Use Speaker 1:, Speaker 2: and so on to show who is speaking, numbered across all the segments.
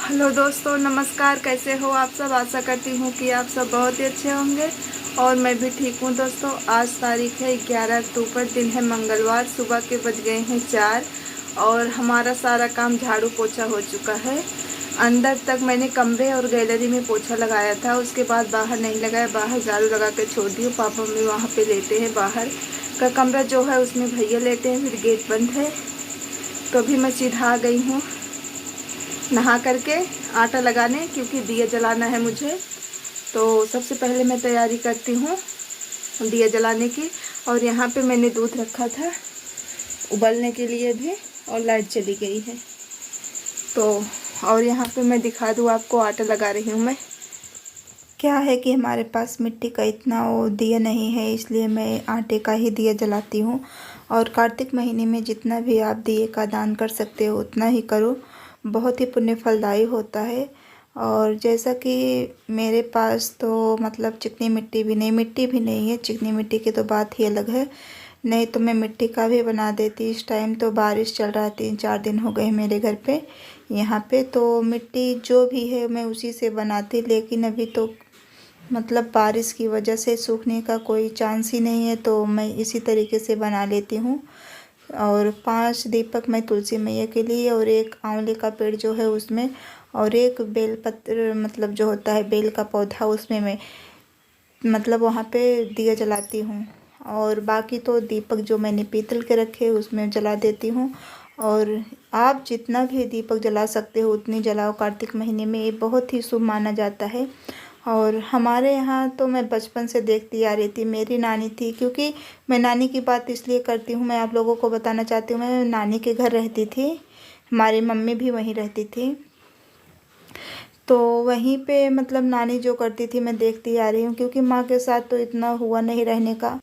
Speaker 1: Hello दोस्तों, नमस्कार। कैसे हो आप सब? आशा करती हूँ कि आप सब बहुत ही अच्छे होंगे और मैं भी ठीक हूँ। दोस्तों, आज तारीख है 11 अक्टूबर, दिन है मंगलवार। सुबह के बज गए हैं 4 और हमारा सारा काम झाड़ू पोछा हो चुका है। अंदर तक मैंने कमरे और गैलरी में पोछा लगाया था, उसके बाद बाहर नहीं लगाया। बाहर झाड़ू लगा के छोड़ दी। पापा मम्मी वहाँ पे लेटे हैं। बाहर का कमरा जो है उसमें भैया लेटे हैं, फिर गेट बंद है। तो अभी मैं सीधा आ गई हूँ नहा करके आटा लगाने, क्योंकि दिया जलाना है मुझे। तो सबसे पहले मैं तैयारी करती हूँ दिया जलाने की। और यहाँ पे मैंने दूध रखा था उबलने के लिए भी, और लाइट चली गई है। तो और यहाँ पे मैं दिखा दूँ आपको, आटा लगा रही हूँ मैं। क्या है कि हमारे पास मिट्टी का इतना वो दिया नहीं है, इसलिए मैं आटे का ही दिया जलाती हूँ। और कार्तिक महीने में जितना भी आप दिए का दान कर सकते हो उतना ही करो, बहुत ही पुण्य फलदायी होता है। और जैसा कि मेरे पास तो मतलब चिकनी मिट्टी भी नहीं, मिट्टी भी नहीं है। चिकनी मिट्टी की तो बात ही अलग है, नहीं तो मैं मिट्टी का भी बना देती। इस टाइम तो बारिश चल रहा है, 3-4 दिन हो गए मेरे घर पे यहाँ पे। तो मिट्टी जो भी है मैं उसी से बनाती, लेकिन अभी तो मतलब बारिश की वजह से सूखने का कोई चांस ही नहीं है, तो मैं इसी तरीके से बना लेती हूँ। और 5 दीपक मैं तुलसी मैया के लिए, और एक आंवले का पेड़ जो है उसमें, और एक बेल पत्र मतलब जो होता है बेल का पौधा, उसमें मैं मतलब वहाँ पे दिया जलाती हूँ। और बाकी तो दीपक जो मैंने पीतल के रखे उसमें जला देती हूँ। और आप जितना भी दीपक जला सकते हो उतनी जलाओ, कार्तिक महीने में ये बहुत ही शुभ माना जाता है। और हमारे यहाँ तो मैं बचपन से देखती आ रही थी, मेरी नानी थी, क्योंकि मैं नानी की बात इसलिए करती हूँ, मैं आप लोगों को बताना चाहती हूँ, मैं नानी के घर रहती थी। हमारी मम्मी भी वहीं रहती थी। तो वहीं पे मतलब नानी जो करती थी मैं देखती आ रही हूँ, क्योंकि माँ के साथ तो इतना हुआ नहीं रहने का।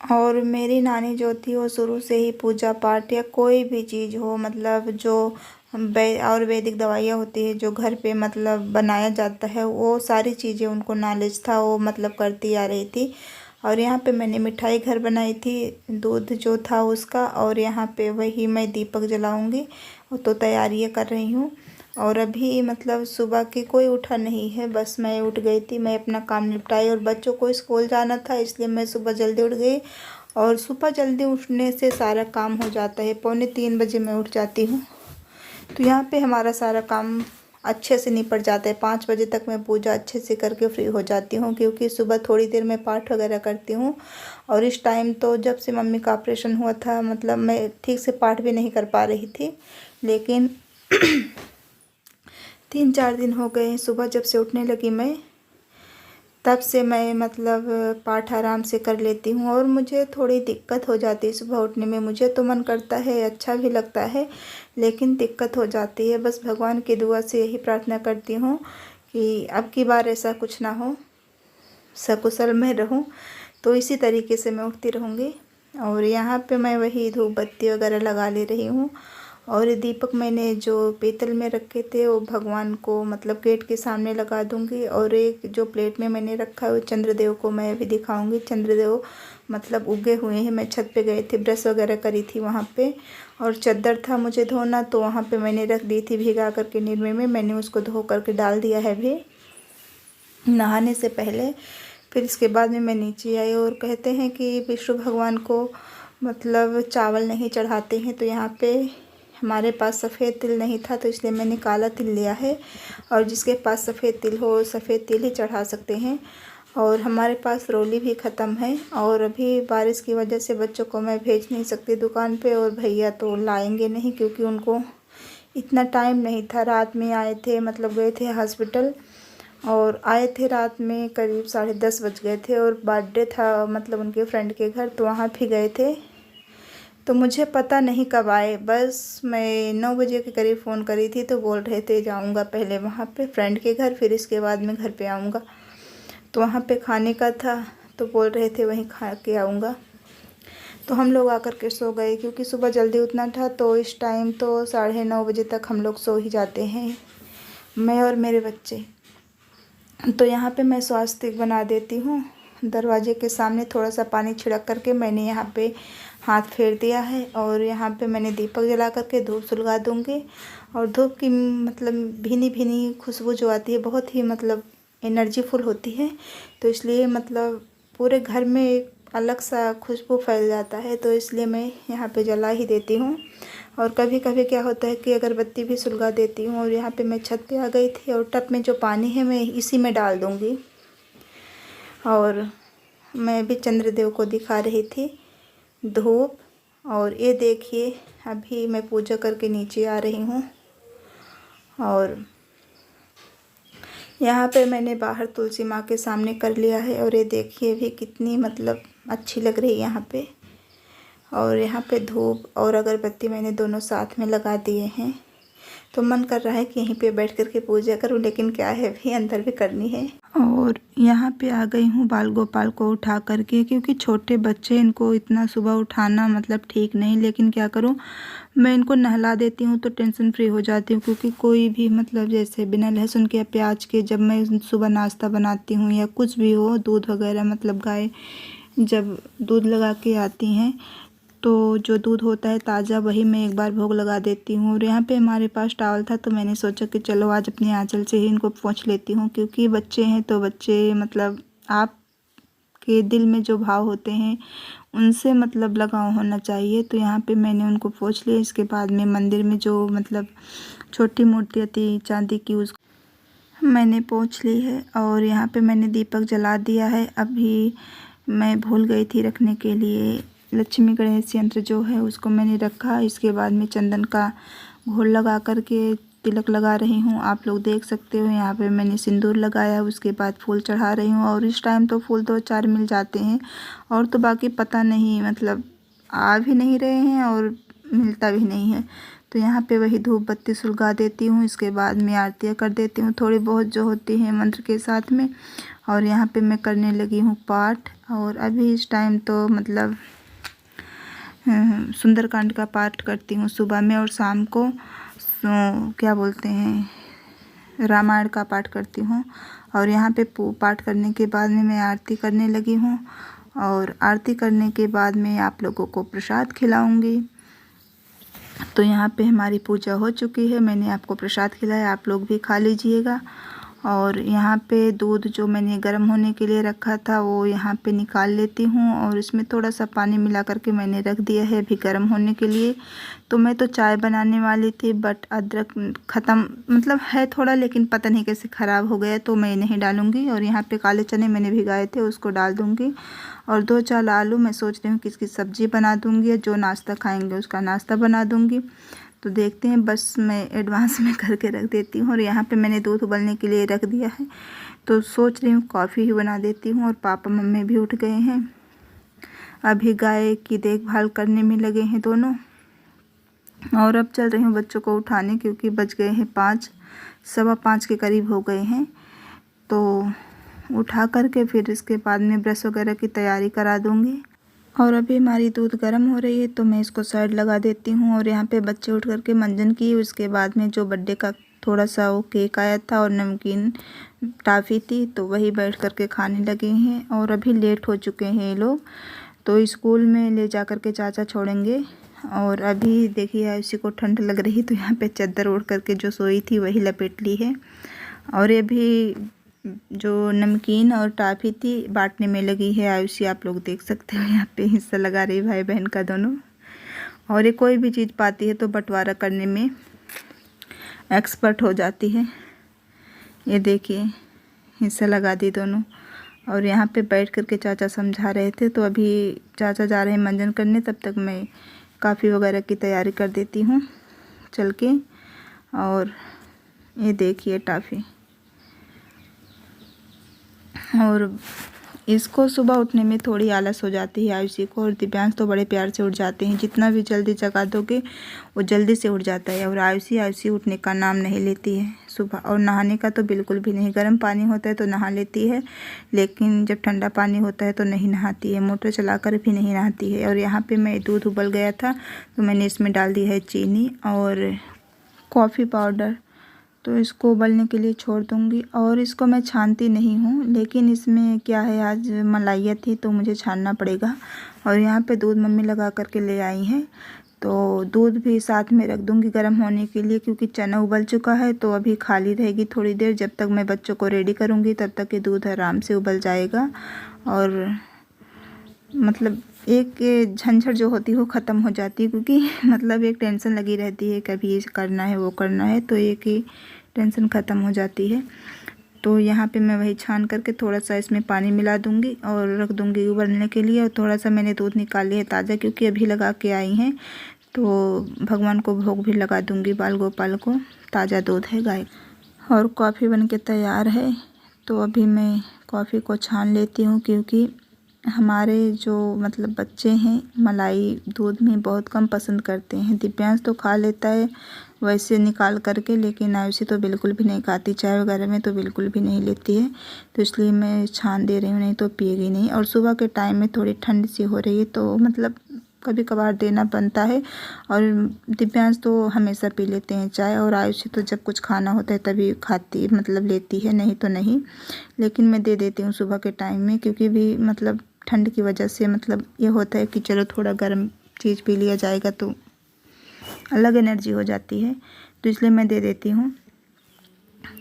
Speaker 1: और मेरी नानी जो थी वो शुरू से ही पूजा पाठ या कोई भी चीज़ हो, मतलब जो आयुर्वेदिक दवाइयाँ होती है जो घर पे मतलब बनाया जाता है, वो सारी चीज़ें उनको नॉलेज था, वो मतलब करती आ रही थी। और यहाँ पे मैंने मिठाई घर बनाई थी, दूध जो था उसका। और यहाँ पे वही मैं दीपक जलाऊंगी, तो तैयारियाँ कर रही हूँ। और अभी मतलब सुबह की कोई उठा नहीं है, बस मैं उठ गई थी, मैं अपना काम निपटाई। और बच्चों को स्कूल जाना था, इसलिए मैं सुबह जल्दी उठ गई। और सुबह जल्दी उठने से सारा काम हो जाता है। 2:45 बजे मैं उठ जाती हूँ, तो यहाँ पे हमारा सारा काम अच्छे से निपट जाता है। 5 बजे तक मैं पूजा अच्छे से करके फ्री हो जाती हूँ, क्योंकि सुबह थोड़ी देर मैं पाठ वगैरह करती हूँ। और इस टाइम तो जब से मम्मी का ऑपरेशन हुआ था, मतलब मैं ठीक से पाठ भी नहीं कर पा रही थी। लेकिन 3-4 दिन हो गए हैं, सुबह जब से उठने लगी मैं, तब से मैं मतलब पाठ आराम से कर लेती हूँ। और मुझे थोड़ी दिक्कत हो जाती है सुबह उठने में। मुझे तो मन करता है, अच्छा भी लगता है, लेकिन दिक्कत हो जाती है। बस भगवान की दुआ से यही प्रार्थना करती हूँ कि अब की बार ऐसा कुछ ना हो, सकुशल में रहूँ। तो इसी तरीके से मैं उठती रहूँगी। और यहाँ पे मैं वही धूप बत्ती वगैरह लगा ले रही हूँ। और दीपक मैंने जो पीतल में रखे थे वो भगवान को मतलब गेट के सामने लगा दूंगी। और एक जो प्लेट में मैंने रखा है वो चंद्रदेव को मैं अभी दिखाऊंगी। चंद्रदेव मतलब उगे हुए हैं। मैं छत पे गई थी, ब्रश वगैरह करी थी वहाँ पे, और चादर था मुझे धोना, तो वहाँ पे मैंने रख दी थी भिगा करके निर्मे में। मैंने उसको धो करके डाल दिया है अभी नहाने से पहले। फिर इसके बाद में मैं नीचे आई। और कहते हैं कि विष्णु भगवान को मतलब चावल नहीं चढ़ाते हैं, तो यहाँ पे हमारे पास सफ़ेद तिल नहीं था, तो इसलिए मैंने काला तिल लिया है। और जिसके पास सफ़ेद तिल हो सफ़ेद तिल ही चढ़ा सकते हैं। और हमारे पास रोली भी ख़त्म है, और अभी बारिश की वजह से बच्चों को मैं भेज नहीं सकती दुकान पे, और भैया तो लाएंगे नहीं, क्योंकि उनको इतना टाइम नहीं था। रात में आए थे, मतलब गए थे हॉस्पिटल, और आए थे रात में करीब 10:30 बज गए थे। और बर्थडे था मतलब उनके फ्रेंड के घर, तो वहाँ भी गए थे। तो मुझे पता नहीं कब आए, बस मैं 9 बजे के करीब फ़ोन करी थी, तो बोल रहे थे जाऊंगा पहले वहाँ पे फ्रेंड के घर, फिर इसके बाद में घर पे आऊँगा। तो वहाँ पे खाने का था, तो बोल रहे थे वहीं खा के आऊँगा। तो हम लोग आकर के सो गए, क्योंकि सुबह जल्दी उठना था। तो इस टाइम तो 9:30 बजे तक हम लोग सो ही जाते हैं, मैं और मेरे बच्चे। तो यहाँ पे मैं स्वास्तिक बना देती हूँ दरवाजे के सामने थोड़ा सा पानी छिड़क करके मैंने यहाँ पे हाथ फेर दिया है और यहाँ पे मैंने दीपक जला करके धूप सुलगा दूँगी। और धूप की मतलब भीनी भीनी खुशबू जो आती है बहुत ही मतलब एनर्जीफुल होती है, तो इसलिए मतलब पूरे घर में एक अलग सा खुशबू फैल जाता है, तो इसलिए मैं यहाँ पे जला ही देती हूँ। और कभी कभी क्या होता है कि अगरबत्ती भी सुलगा देती हूँ। और यहाँ पे मैं छत पे आ गई थी और टब में जो पानी है मैं इसी में डाल दूँगी। और मैं भी चंद्रदेव को दिखा रही थी धूप। और ये देखिए अभी मैं पूजा करके नीचे आ रही हूँ और यहाँ पे मैंने बाहर तुलसी माँ के सामने कर लिया है। और ये देखिए भी कितनी मतलब अच्छी लग रही है यहाँ पे। और यहाँ पे धूप और अगरबत्ती मैंने दोनों साथ में लगा दिए हैं, तो मन कर रहा है कि यहीं पे बैठ कर के पूजा करूँ, लेकिन क्या है भी अंदर भी करनी है। और यहाँ पे आ गई हूँ बाल गोपाल को उठा करके, क्योंकि छोटे बच्चे इनको इतना सुबह उठाना मतलब ठीक नहीं, लेकिन क्या करूँ मैं इनको नहला देती हूँ तो टेंशन फ्री हो जाती हूँ। क्योंकि कोई भी मतलब जैसे बिना लहसुन के या प्याज के जब मैं सुबह नाश्ता बनाती हूँ या कुछ भी हो, दूध वगैरह मतलब गाय जब दूध लगा के आती हैं तो जो दूध होता है ताज़ा वही मैं एक बार भोग लगा देती हूँ। और यहाँ पे हमारे पास टॉवल था तो मैंने सोचा कि चलो आज अपनी आंचल से ही इनको पोंछ लेती हूँ, क्योंकि बच्चे हैं तो बच्चे मतलब आपके दिल में जो भाव होते हैं उनसे मतलब लगाव होना चाहिए। तो यहाँ पे मैंने उनको पोंछ लिया। इसके बाद में मंदिर में जो मतलब छोटी मूर्तियाँ थी चांदी की उसको मैंने पोंछ ली है। और यहाँ पे मैंने दीपक जला दिया है। अभी मैं भूल गई थी रखने के लिए लक्ष्मी गणेश यंत्र जो है उसको मैंने रखा। इसके बाद में चंदन का घोल लगा करके तिलक लगा रही हूँ, आप लोग देख सकते हो। यहाँ पे मैंने सिंदूर लगाया, उसके बाद फूल चढ़ा रही हूँ। और इस टाइम तो फूल 2-4 मिल जाते हैं और तो बाकी पता नहीं मतलब आ भी नहीं रहे हैं और मिलता भी नहीं है। तो यहाँ पे वही धूप बत्ती सुलगा देती हूँ। इसके बाद में आरतियाँ कर देती हूँ थोड़ी बहुत जो होती हैं मंत्र के साथ में। और यहाँ पे मैं करने लगी हूँ पाठ। और अभी इस टाइम तो मतलब सुंदरकांड का पाठ करती हूँ सुबह में, और शाम को क्या बोलते हैं रामायण का पाठ करती हूँ। और यहाँ पे पाठ करने के बाद में मैं आरती करने लगी हूँ। और आरती करने के बाद में आप लोगों को प्रसाद खिलाऊंगी। तो यहाँ पे हमारी पूजा हो चुकी है, मैंने आपको प्रसाद खिलाया, आप लोग भी खा लीजिएगा। और यहाँ पे दूध जो मैंने गर्म होने के लिए रखा था वो यहाँ पे निकाल लेती हूँ। और इसमें थोड़ा सा पानी मिला करके मैंने रख दिया है अभी गर्म होने के लिए। तो मैं तो चाय बनाने वाली थी बट अदरक ख़त्म मतलब है थोड़ा, लेकिन पता नहीं कैसे ख़राब हो गया तो मैं नहीं डालूँगी। और यहाँ पे काले चने मैंने भिगाए थे उसको डाल दूँगी। और 2-4 आलू मैं सोच रही हूँ कि इसकी सब्ज़ी बना दूँगी, या जो नाश्ता खाएँगे उसका नाश्ता बना दूँगी। तो देखते हैं, बस मैं एडवांस में करके रख देती हूँ। और यहाँ पे मैंने दूध उबलने के लिए रख दिया है, तो सोच रही हूँ कॉफ़ी ही बना देती हूँ। और पापा मम्मी भी उठ गए हैं, अभी गाय की देखभाल करने में लगे हैं दोनों। और अब चल रही हूँ बच्चों को उठाने, क्योंकि बज गए हैं 5, 5:15 के करीब हो गए हैं। तो उठा करके फिर इसके बाद में ब्रश वगैरह की तैयारी करा दूँगी। और अभी हमारी दूध गर्म हो रही है तो मैं इसको साइड लगा देती हूँ। और यहाँ पे बच्चे उठ करके मंजन की, उसके बाद में जो बर्थडे का थोड़ा सा वो केक आया था और नमकीन टाफ़ी थी तो वही बैठ करके खाने लगे हैं। और अभी लेट हो चुके हैं ये लोग, तो स्कूल में ले जा कर के चाचा छोड़ेंगे। और अभी देखिए आयुषी को ठंड लग रही तो यहाँ पे चादर ओढ़ करके जो सोई थी वही लपेट ली है। और ये भी जो नमकीन और टाफ़ी थी बांटने में लगी है आयुषी, आप लोग देख सकते हो यहाँ पे हिस्सा लगा रही भाई बहन का दोनों। और ये कोई भी चीज़ पाती है तो बंटवारा करने में एक्सपर्ट हो जाती है। ये देखिए हिस्सा लगा दी दोनों। और यहाँ पे बैठ करके चाचा समझा रहे थे, तो अभी चाचा जा रहे हैं मंजन करने, तब तक मैं काफ़ी वगैरह की तैयारी कर देती हूँ चल के। और ये देखिए टाफ़ी, और इसको सुबह उठने में थोड़ी आलस हो जाती है आयुषी को। और दिव्यांश तो बड़े प्यार से उठ जाते हैं, जितना भी जल्दी जगा दोगे वो जल्दी से उठ जाता है। और आयुषी उठने का नाम नहीं लेती है सुबह। और नहाने का तो बिल्कुल भी नहीं, गर्म पानी होता है तो नहा लेती है, लेकिन जब ठंडा पानी होता है तो नहीं नहाती है, मोटर चलाकर भी नहीं नहाती है। और यहाँ पे मैं दूध उबल गया था तो मैंने इसमें डाल दी है चीनी और कॉफ़ी पाउडर तो इसको उबलने के लिए छोड़ दूँगी। और इसको मैं छानती नहीं हूँ, लेकिन इसमें क्या है, आज मलाइया थी तो मुझे छानना पड़ेगा। और यहाँ पे दूध मम्मी लगा करके ले आई हैं, तो दूध भी साथ में रख दूँगी गर्म होने के लिए, क्योंकि चना उबल चुका है तो अभी खाली रहेगी थोड़ी देर। जब तक मैं बच्चों को रेडी करूँगी तब तक ये दूध आराम से उबल जाएगा। और मतलब एक झंझट जो होती है वो ख़त्म हो जाती है, क्योंकि मतलब एक टेंशन लगी रहती है, कभी ये करना है वो करना है, तो एक ही टेंशन ख़त्म हो जाती है। तो यहाँ पे मैं वही छान करके थोड़ा सा इसमें पानी मिला दूँगी और रख दूँगी उबलने के लिए। और थोड़ा सा मैंने दूध निकाल लिया ताज़ा, क्योंकि अभी लगा के आई हैं, तो भगवान को भोग भी लगा दूँगी, बाल गोपाल को। ताज़ा दूध है गाय। और कॉफ़ी बन के तैयार है, तो अभी मैं कॉफ़ी को छान लेती हूँ, क्योंकि हमारे जो मतलब बच्चे हैं मलाई दूध में बहुत कम पसंद करते हैं। दिव्यांश तो खा लेता है वैसे निकाल करके, लेकिन आयुषी तो बिल्कुल भी नहीं खाती, चाय वगैरह में तो बिल्कुल भी नहीं लेती है। तो इसलिए मैं छान दे रही हूँ, नहीं तो पिएगी नहीं। और सुबह के टाइम में थोड़ी ठंड सी हो रही है, तो मतलब कभी कभार देना बनता है। और दिव्यांश तो हमेशा पी लेते हैं चाय, और आयुषी तो जब कुछ खाना होता है तभी खाती मतलब लेती है, नहीं तो नहीं। लेकिन मैं दे देती हूँ सुबह के टाइम में, क्योंकि भी मतलब ठंड की वजह से मतलब ये होता है कि चलो थोड़ा गर्म चीज़ पी लिया जाएगा तो अलग एनर्जी हो जाती है, तो इसलिए मैं दे देती हूँ।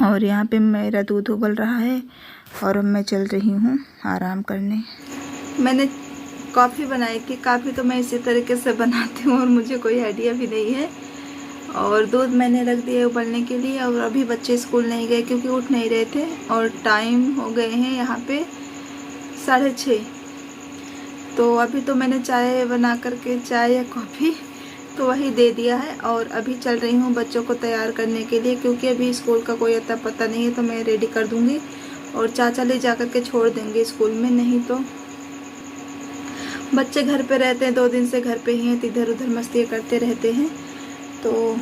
Speaker 1: और यहाँ पे मेरा दूध उबल रहा है और अब मैं चल रही हूँ आराम करने। मैंने कॉफ़ी बनाई थी, काफ़ी तो मैं इसी तरीके से बनाती हूँ और मुझे कोई आइडिया भी नहीं है। और दूध मैंने रख दिया उबलने के लिए। और अभी बच्चे स्कूल नहीं गए क्योंकि उठ नहीं रहे थे, और टाइम हो गए हैं यहाँ पे 6:30। तो अभी तो मैंने चाय बना करके, चाय या कॉफ़ी तो वही दे दिया है। और अभी चल रही हूँ बच्चों को तैयार करने के लिए, क्योंकि अभी स्कूल का कोई अता पता नहीं है, तो मैं रेडी कर दूँगी और चाचा ले जा कर के छोड़ देंगे स्कूल में। नहीं तो बच्चे घर पे रहते हैं, 2 दिन से घर पे ही हैं, इधर उधर मस्तियाँ करते रहते हैं। तो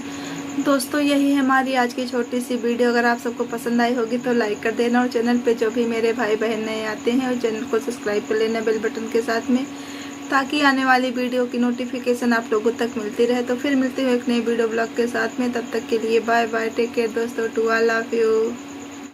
Speaker 1: दोस्तों यही है हमारी आज की छोटी सी वीडियो। अगर आप सबको पसंद आई होगी तो लाइक कर देना, और चैनल पे जो भी मेरे भाई बहन नए आते हैं और चैनल को सब्सक्राइब कर लेना बेल बटन के साथ में, ताकि आने वाली वीडियो की नोटिफिकेशन आप लोगों तक मिलती रहे। तो फिर मिलते हुए एक नई वीडियो ब्लॉग के साथ में, तब तक के लिए बाय बाय, टेक केयर दोस्तों, टू ऑल ऑफ यू।